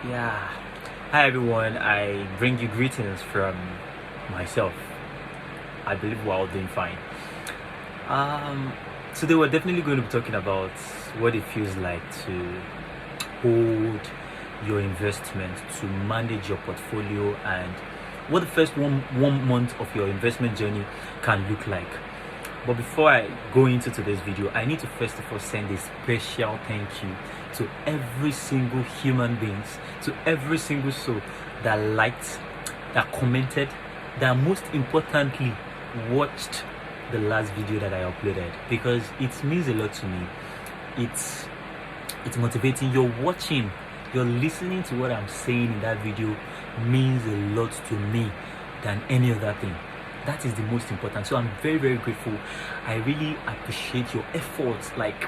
Yeah. Hi everyone. I bring you greetings from myself. I believe we're all doing fine. Um, Today we're definitely going to be talking about what it feels like to hold your investment, to manage your portfolio, and what the first one month of your investment journey can look like. But before I go into today's video, I need to first of all send a special thank you to every single human beings, to every single soul that liked, that commented, that most importantly watched the last video that I uploaded, because it means a lot to me. It's motivating. You're watching, you're listening to what I'm saying in that video means a lot to me than any other thing. That is the most important. So I'm very, very grateful. I really appreciate your efforts, like,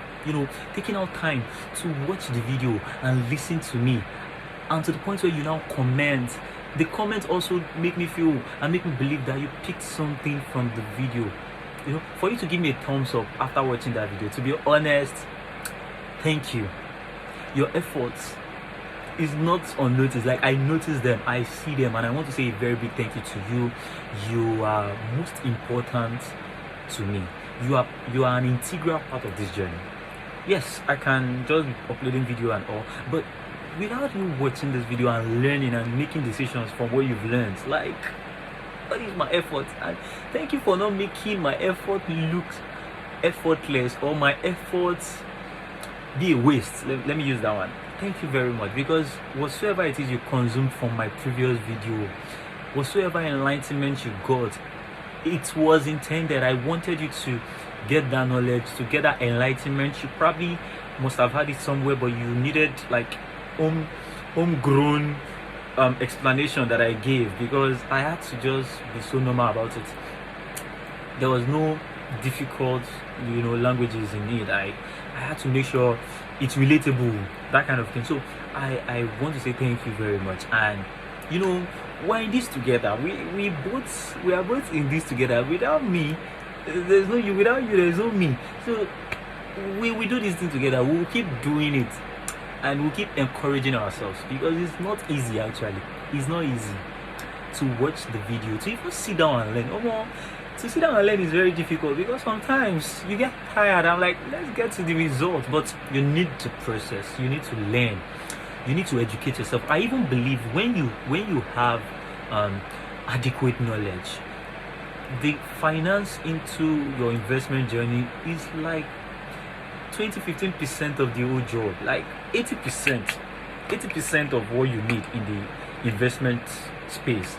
taking out time to watch the video and listen to me, and to the point where you now comment. The comments also make me feel and make me believe that you picked something from the video. For you to give me a thumbs up after watching that video, to be honest, thank you. Your efforts is not unnoticed. Like, I notice them, I see them, and I want to say a very big thank you to you. You are most important to me. You are an integral part of this journey. Yes, I can just be uploading video and all, but without you watching this video and learning and making decisions from what you've learned, like, what is my effort? And thank you for not making my effort look effortless, or my efforts be a waste. Let me use that one. Thank you very much, because whatsoever it is you consumed from my previous video, whatsoever enlightenment you got, it was intended. I wanted you to get that knowledge, to get that enlightenment. You probably must have had it somewhere, but you needed like homegrown explanation that I gave, because I had to just be so normal about it. There was no difficult languages in it. I had to make sure it's relatable, that kind of thing. So I want to say thank you very much. And we're in this together. We are both in this together. Without me, there's no you. Without you, there's no me. So we do this thing together. We'll keep doing it, and we'll keep encouraging ourselves, because it's not easy. Actually, it's not easy to watch the video, to even sit down and learn. To sit down and learn is very difficult, because sometimes you get tired. I'm like, let's get to the result. But you need to process, you need to learn, you need to educate yourself. I even believe when you have adequate knowledge, the finance into your investment journey is like 20-15% of the whole job. Like 80% of what you need in the investment space,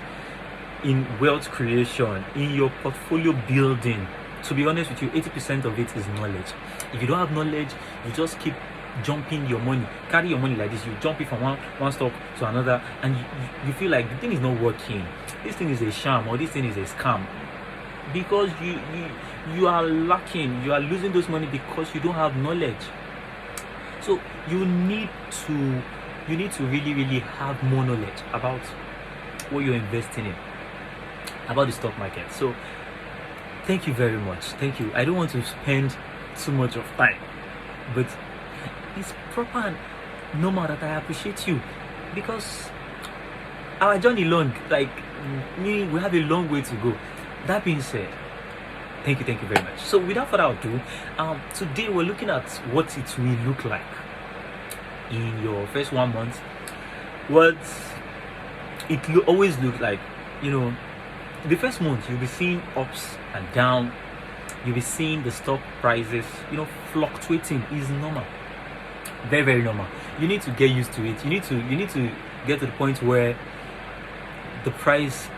in wealth creation, in your portfolio building. To be honest with you, 80% of it is knowledge. If you don't have knowledge, you just keep jumping your money, carry your money like this. You jump it from one stock to another, and you feel like the thing is not working. This thing is a sham, or this thing is a scam, because you are lacking. You are losing those money because you don't have knowledge. So you need to really, really have more knowledge about what you're investing in, about the stock market. So thank you very much. Thank you. I don't want to spend too much of time, but it's proper and normal that I appreciate you, because our journey long, like me, we have a long way to go. That being said, thank you very much. So without further ado, today we're looking at what it will look like in your first 1 month. What it always looks like. The first month you'll be seeing ups and down. You'll be seeing the stock prices fluctuating. Is normal, very, very normal. You need to get used to it. You need to get to the point where the price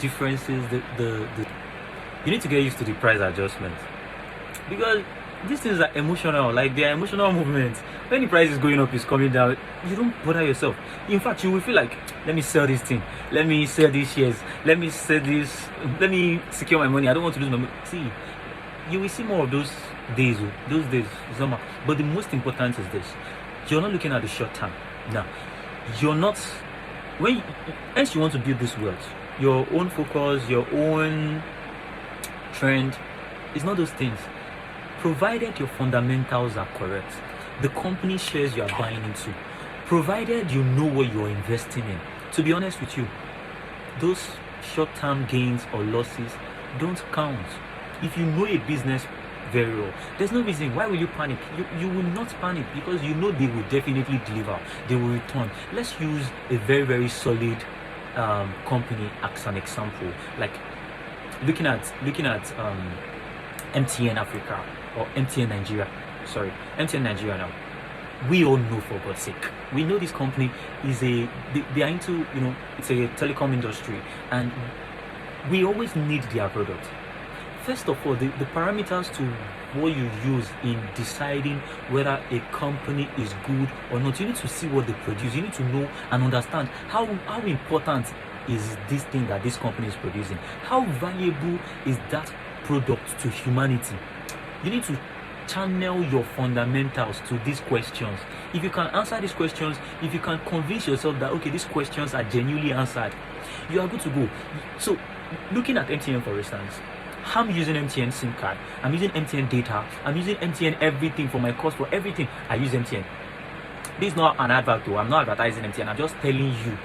differences, you need to get used to the price adjustment, because these things are emotional. Like, they are emotional movements. When the price is going up, is coming down, you don't bother yourself. In fact, you will feel like, let me sell this thing, let me sell these shares, let me sell this, let me secure my money. I don't want to lose my money. See, you will see more of those days. Those days is normal. But the most important is this: you're not looking at the short term. Now, you're not, as you want to build this wealth, your own focus, your own trend is not those things. Provided your fundamentals are correct, the company shares you are buying into, provided you know what you're investing in. To be honest with you, those short-term gains or losses don't count. If you know a business very well, there's no reason why will you panic. You will not panic, because you know they will definitely deliver, they will return. Let's use a very, very solid company as an example, like looking at MTN Africa, or MTN Nigeria. MTN Nigeria now. We all know, for God's sake, we know this company is they are into, it's a telecom industry, and we always need their product. First of all, the parameters to what you use in deciding whether a company is good or not, you need to see what they produce. You need to know and understand how important is this thing that this company is producing. How valuable is that product to humanity? You need to channel your fundamentals to these questions. If you can answer these questions, if you can convince yourself that, okay, these questions are genuinely answered, you are good to go. So, looking at MTN, for instance, I'm using MTN SIM card, I'm using MTN data, I'm using MTN everything for my cost, for everything I use MTN. This is not an advert though, I'm not advertising MTN, I'm just telling you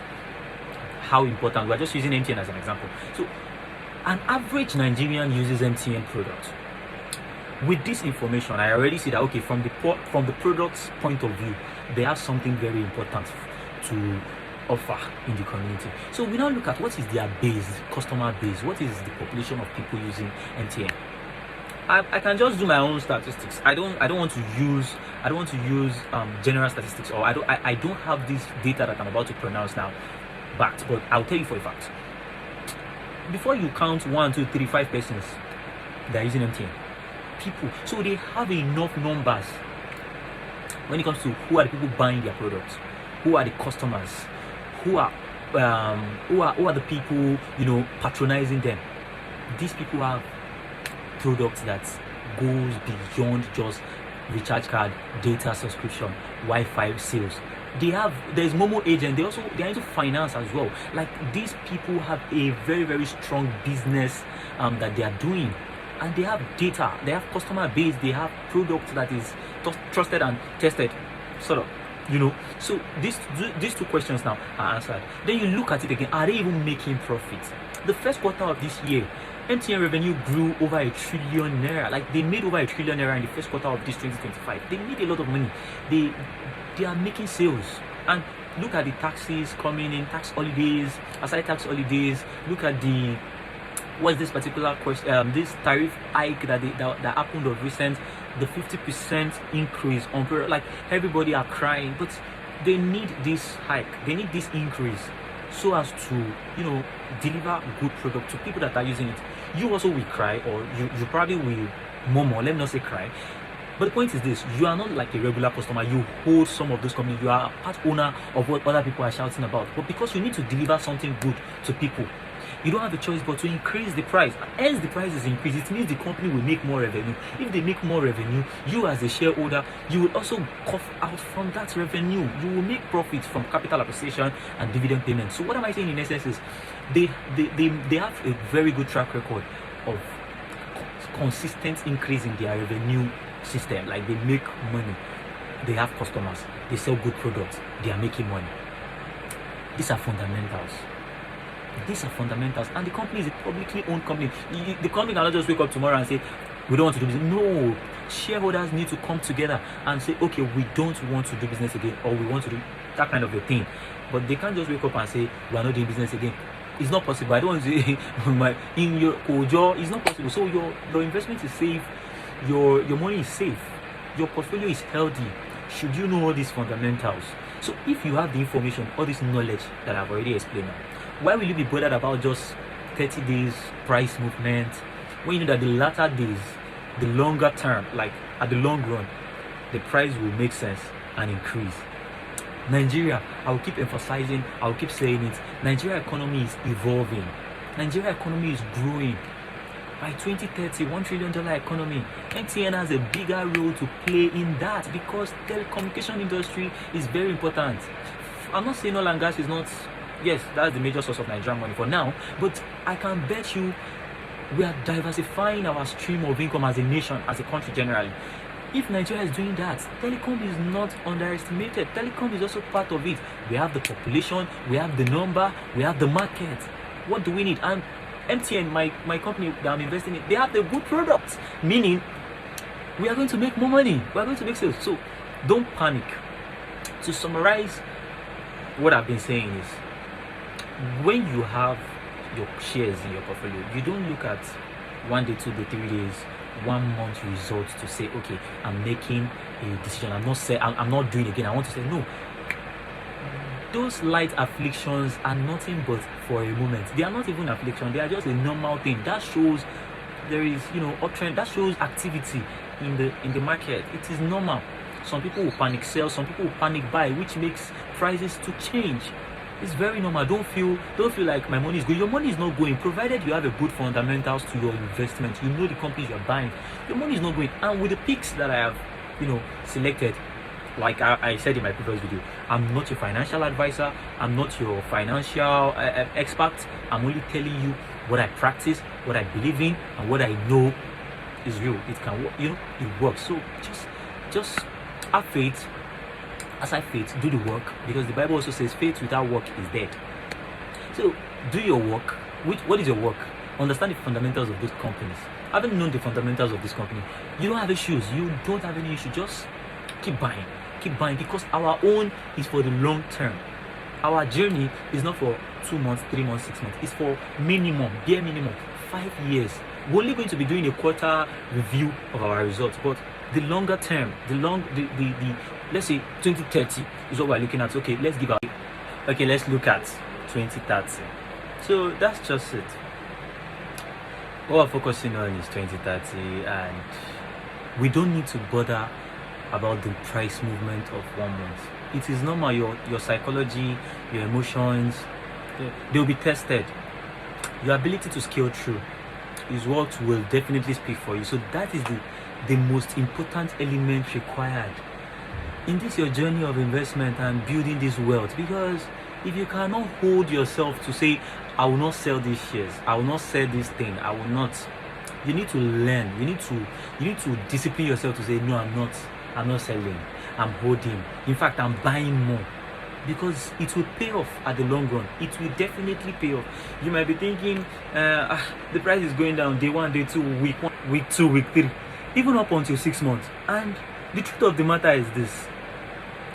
how important. We're just using MTN as an example. So an average Nigerian uses MTN product. With this information, I already see that, okay, from the product's point of view, they have something very important to offer in the community. So we now look at what is their base, customer base. What is the population of people using MTN? I can just do my own statistics. I don't want to use general statistics, or I don't have this data that I'm about to pronounce now, but I'll tell you for a fact. Before you count 1, 2, 3, 5 persons that are using MTN, people, so they have enough numbers when it comes to who are the people buying their products, who are the customers, who are the people patronizing them. These people have products that goes beyond just recharge card, data subscription, Wi-Fi sales. There's Momo agent. They are into finance as well. Like, these people have a very, very strong business that they are doing. And they have data, they have customer base, they have products that is trusted and tested, sort of, So these two questions now are answered. Then you look at it again. Are they even making profits? The first quarter of this year, MTN revenue grew over 1 trillion naira. Like, they made over 1 trillion naira in the first quarter of this 2025. They made a lot of money. They are making sales. And look at the taxes coming in, tax holidays, aside tax holidays. Look at what's this particular question? This tariff hike that happened of recent, the 50% increase on period. Like, everybody are crying, but they need this hike, they need this increase, so as to deliver good product to people that are using it. You also will cry, or you probably will murmur. Let me not say cry. But the point is this: you are not like a regular customer. You hold some of those companies. You are a part owner of what other people are shouting about. But because you need to deliver something good to people, you don't have a choice but to increase the price. As the price is increased, it means the company will make more revenue. If they make more revenue, you as a shareholder, you will also cough out from that revenue. You will make profits from capital appreciation and dividend payments. So what am I saying in essence is, they have a very good track record of consistent increase in their revenue system. Like, they make money, they have customers, they sell good products, they are making money. These are fundamentals. And the company is a publicly owned company. The company cannot just wake up tomorrow and say, we don't want to do business. No, shareholders need to come together and say, okay, we don't want to do business again, or we want to do that kind of a thing. But they can't just wake up and say, we are not doing business again. It's not possible. I don't want to say in your Kojo, it's not possible. So your investment is safe, your money is safe, your portfolio is healthy. Should you know all these fundamentals? So if you have the information, all this knowledge that I've already explained now, why will you be bothered about just 30 days price movement, when you know that the latter days, the longer term, like at the long run, the price will make sense and increase? Nigeria, I will keep emphasizing, I will keep saying it, Nigeria economy is evolving. Nigeria economy is growing. By 2030, $1 trillion economy. MTN has a bigger role to play in that, because telecommunication industry is very important. I'm not saying oil and gas is not, yes, that's the major source of Nigerian money for now, but I can bet you we are diversifying our stream of income as a nation, as a country generally. If Nigeria is doing that, telecom is not underestimated. Telecom is also part of it. We have the population, we have the number, we have the market. What do we need? And MTN, my company that I'm investing in, they have the good products, meaning we are going to make more money. We are going to make sales. So don't panic. To summarize, what I've been saying is, when you have your shares in your portfolio, you don't look at 1 day, 2 day, 3 days, 1 month results to say, okay, I'm making a decision. I'm not doing it again. I want to say no. Those light afflictions are nothing but for a moment. They are not even affliction. They are just a normal thing. That shows there is, uptrend. That shows activity in the market. It is normal. Some people will panic sell. Some people will panic buy, which makes prices to change. It's very normal. Don't feel like my money is going. Your money is not going, provided you have a good fundamentals to your investment. You know the companies you're buying. Your money is not going. And with the picks that I have, selected, like I said in my previous video, I'm not your financial advisor. I'm not your financial expert. I'm only telling you what I practice, what I believe in, and what I know is real. It can work. It works. So just have faith. As I faith, do the work, because the Bible also says faith without work is dead. So do your work. What is your work? Understand the fundamentals of these companies. Having known the fundamentals of this company, you don't have issues. You don't have any issue. Just keep buying, because our own is for the long term. Our journey is not for 2 months, 3 months, 6 months. It's for bare minimum 5 years. We're only going to be doing a quarter review of our results, but the longer term, let's say 2030 is what we're looking at. Okay, let's look at 2030. So that's just it. What we're focusing on is 2030, and we don't need to bother about the price movement of 1 month. It is normal. Your psychology, your emotions, they'll be tested. Your ability to scale through is what will definitely speak for you. So that is the most important element required in this your journey of investment and building this wealth. Because if you cannot hold yourself to say, I will not sell these shares, I will not sell this thing, I will not, you need to learn. You need to discipline yourself to say, no, I'm not selling, I'm holding. In fact, I'm buying more, because it will pay off at the long run. It will definitely pay off. You might be thinking, the price is going down day 1, day 2, week 1, week 2, week 3, even up until 6 months. And the truth of the matter is this: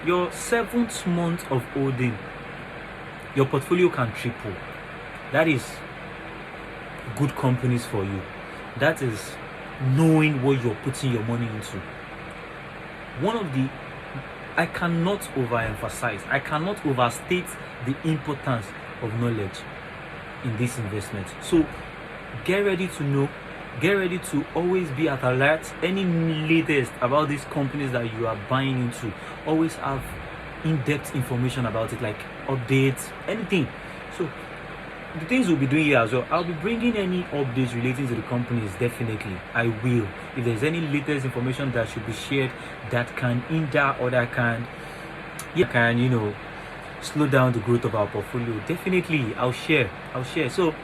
your 7th month of holding, your portfolio can triple. That is good companies for you. That is knowing what you're putting your money into. I cannot overemphasize, I cannot overstate the importance of knowledge in this investment. So get ready to know, get ready to always be at alert. Any latest about these companies that you are buying into, always have in-depth information about it, like updates, anything. So the things we'll be doing here as well, I'll be bringing any updates relating to the companies. Definitely I will. If there's any latest information that should be shared that can hinder or that can slow down the growth of our portfolio, definitely I'll share. So,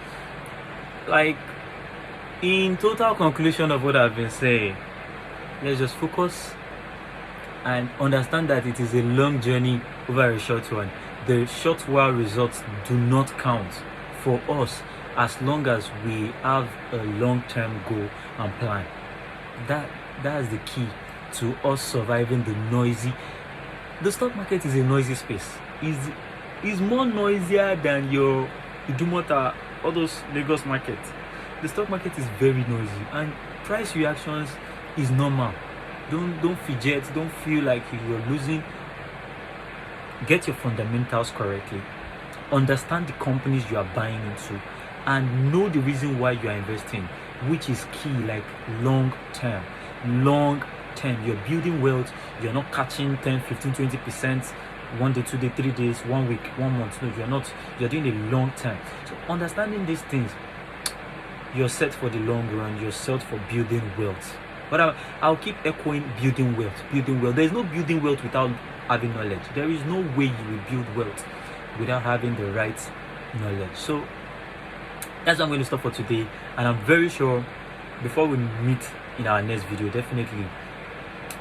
like, in total conclusion of what I've been saying, let's just focus and understand that it is a long journey over a short one. The short while results do not count for us, as long as we have a long-term goal and plan. That's the key to us surviving the stock market is a noisy space. Is more noisier than your Idumota, all those Lagos markets. The stock market is very noisy, and price reactions is normal. Don't fidget, don't feel like you're losing. Get your fundamentals correctly. Understand the companies you are buying into, and know the reason why you are investing, which is key. Like long term, you're building wealth. You're not catching 10, 15, 20% 1 day, 2 day, 3 days, 1 week, 1 month. No, you're not. You're doing a long term. So understanding these things, you're set for the long run. You're set for building wealth. But I'll keep echoing building wealth. There's no building wealth without having knowledge. There is no way you will build wealth without having the right knowledge. So that's what I'm going to stop for today, and I'm very sure before we meet in our next video, definitely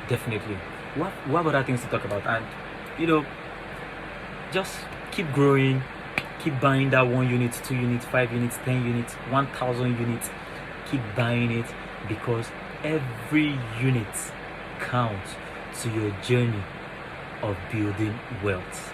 Definitely. What other things to talk about? And you know, just keep growing, keep buying that 1 unit, 2 units, 5 units, 10 units, 1,000 units. Keep buying it because every unit counts to your journey of building wealth.